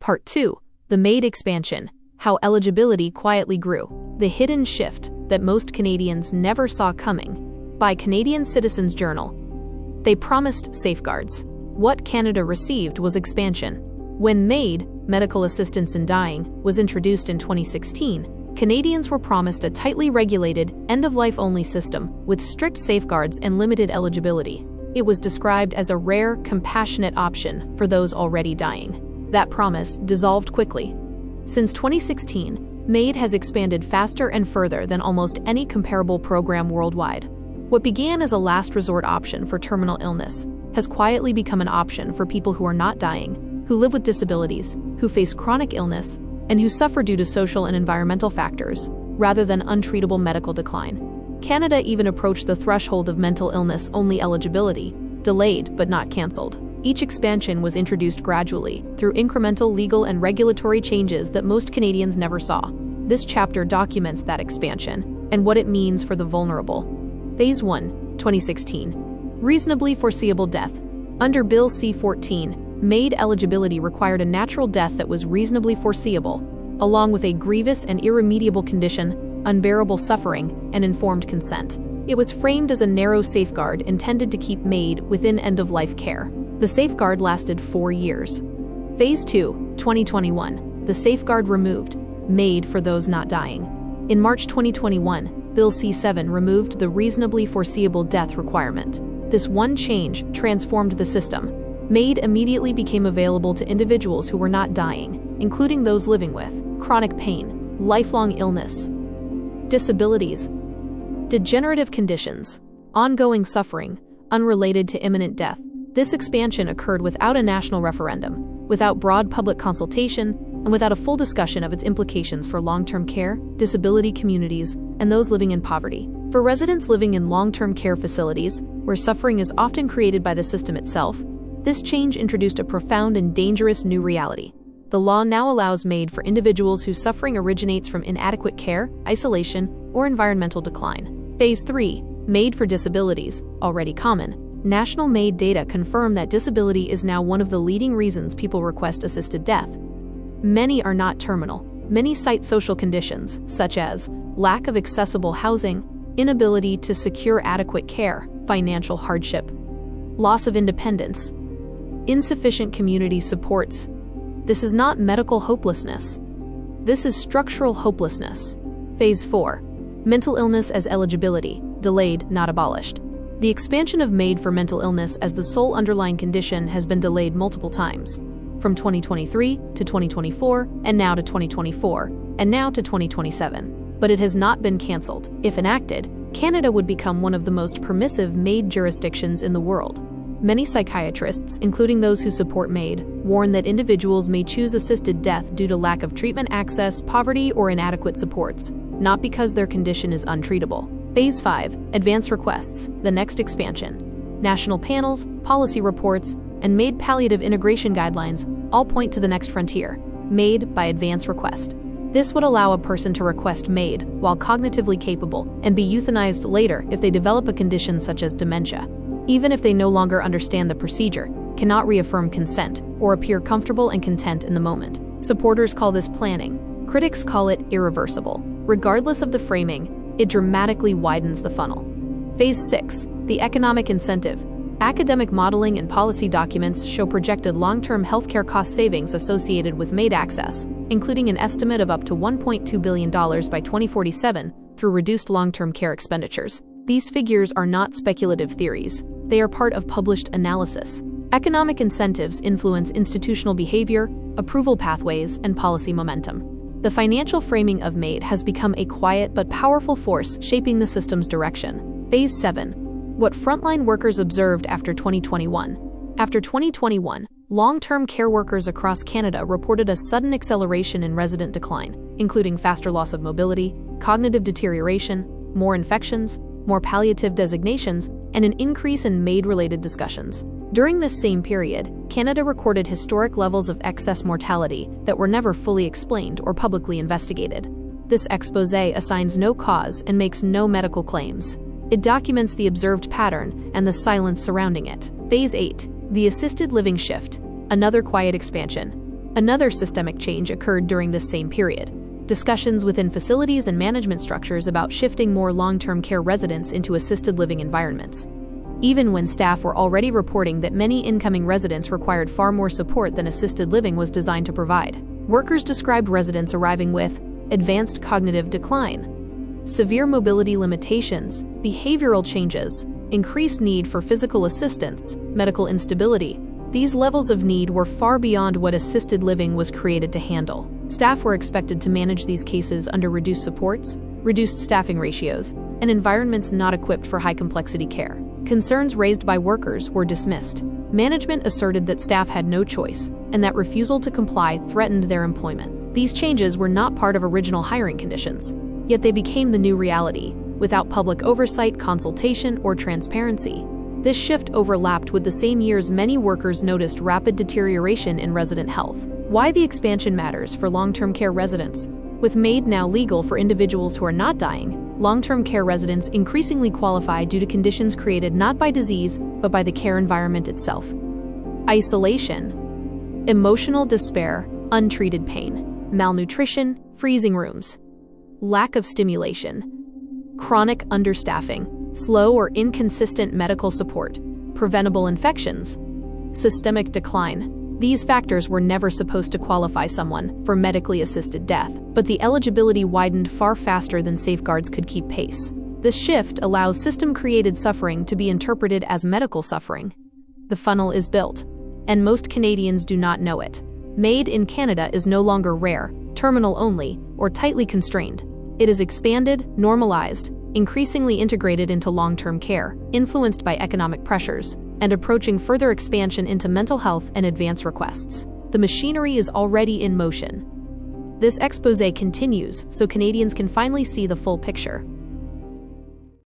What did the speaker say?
Part 2. The MAiD expansion. How eligibility quietly grew. The hidden shift that most Canadians never saw coming. By Canadian Citizens Journal. They promised safeguards. What Canada received was expansion. When MAiD, Medical Assistance in Dying, was introduced in 2016, Canadians were promised a tightly regulated, end-of-life-only system with strict safeguards and limited eligibility. It was described as a rare, compassionate option for those already dying. That promise dissolved quickly. Since 2016, MAiD has expanded faster and further than almost any comparable program worldwide. What began as a last resort option for terminal illness has quietly become an option for people who are not dying, who live with disabilities, who face chronic illness, and who suffer due to social and environmental factors, rather than untreatable medical decline. Canada even approached the threshold of mental illness-only eligibility, delayed but not cancelled. Each expansion was introduced gradually, through incremental legal and regulatory changes that most Canadians never saw. This chapter documents that expansion, and what it means for the vulnerable. Phase 1, 2016. Reasonably foreseeable death. Under Bill C-14, MAiD eligibility required a natural death that was reasonably foreseeable, along with a grievous and irremediable condition, unbearable suffering, and informed consent. It was framed as a narrow safeguard intended to keep MAiD within end-of-life care. The safeguard lasted 4 years. Phase 2, 2021. The safeguard removed. MAiD for those not dying. In March 2021, Bill C-7 removed the reasonably foreseeable death requirement. This one change transformed the system. MAiD immediately became available to individuals who were not dying, including those living with chronic pain, lifelong illness, disabilities, degenerative conditions, ongoing suffering, unrelated to imminent death. This expansion occurred without a national referendum, without broad public consultation, and without a full discussion of its implications for long-term care, disability communities, and those living in poverty. For residents living in long-term care facilities, where suffering is often created by the system itself, this change introduced a profound and dangerous new reality. The law now allows MAiD for individuals whose suffering originates from inadequate care, isolation, or environmental decline. Phase 3, MAiD for disabilities, already common. National MAiD data confirm that disability is now one of the leading reasons people request assisted death. Many are not terminal. Many cite social conditions, such as lack of accessible housing, inability to secure adequate care, financial hardship, loss of independence, insufficient community supports. This is not medical hopelessness. This is structural hopelessness. Phase 4. Mental illness as eligibility, delayed, not abolished. The expansion of MAiD for mental illness as the sole underlying condition has been delayed multiple times, from 2023 to 2024, and now to 2024, and now to 2027. But it has not been cancelled. If enacted, Canada would become one of the most permissive MAiD jurisdictions in the world. Many psychiatrists, including those who support MAiD, warn that individuals may choose assisted death due to lack of treatment access, poverty, or inadequate supports, not because their condition is untreatable. Phase 5, Advance Requests, the next expansion. National panels, policy reports, and MAiD palliative integration guidelines all point to the next frontier, MAiD by advance request. This would allow a person to request MAiD while cognitively capable and be euthanized later if they develop a condition such as dementia, even if they no longer understand the procedure, cannot reaffirm consent, or appear comfortable and content in the moment. Supporters call this planning. Critics call it irreversible. Regardless of the framing, it dramatically widens the funnel. Phase 6, the economic incentive. Academic modeling and policy documents show projected long-term healthcare cost savings associated with MAiD access, including an estimate of up to $1.2 billion by 2047 through reduced long-term care expenditures. These figures are not speculative theories. They are part of published analysis. Economic incentives influence institutional behavior, approval pathways, and policy momentum. The financial framing of MAiD has become a quiet but powerful force shaping the system's direction. Phase 7. What frontline workers observed after 2021. After 2021, long-term care workers across Canada reported a sudden acceleration in resident decline, including faster loss of mobility, cognitive deterioration, more infections, more palliative designations, and an increase in MAiD-related discussions. During this same period, Canada recorded historic levels of excess mortality that were never fully explained or publicly investigated. This exposé assigns no cause and makes no medical claims. It documents the observed pattern and the silence surrounding it. Phase 8. The assisted living shift. Another quiet expansion. Another systemic change occurred during this same period. Discussions within facilities and management structures about shifting more long-term care residents into assisted living environments. Even when staff were already reporting that many incoming residents required far more support than assisted living was designed to provide, workers described residents arriving with advanced cognitive decline, severe mobility limitations, behavioral changes, increased need for physical assistance, medical instability. These levels of need were far beyond what assisted living was created to handle. Staff were expected to manage these cases under reduced supports, reduced staffing ratios, and environments not equipped for high-complexity care. Concerns raised by workers were dismissed. Management asserted that staff had no choice, and that refusal to comply threatened their employment. These changes were not part of original hiring conditions, yet they became the new reality, without public oversight, consultation, or transparency. This shift overlapped with the same years many workers noticed rapid deterioration in resident health. Why the expansion matters for long-term care residents. With MAiD now legal for individuals who are not dying, long-term care residents increasingly qualify due to conditions created not by disease, but by the care environment itself. Isolation, emotional despair, untreated pain, malnutrition, freezing rooms, lack of stimulation, chronic understaffing, slow or inconsistent medical support, preventable infections, systemic decline. These factors were never supposed to qualify someone for medically assisted death, but the eligibility widened far faster than safeguards could keep pace. This shift allows system-created suffering to be interpreted as medical suffering. The funnel is built, and most Canadians do not know it. MAiD in Canada is no longer rare, terminal only, or tightly constrained. It is expanded, normalized, increasingly integrated into long-term care, influenced by economic pressures, and approaching further expansion into mental health and advance requests. The machinery is already in motion. This exposé continues so Canadians can finally see the full picture.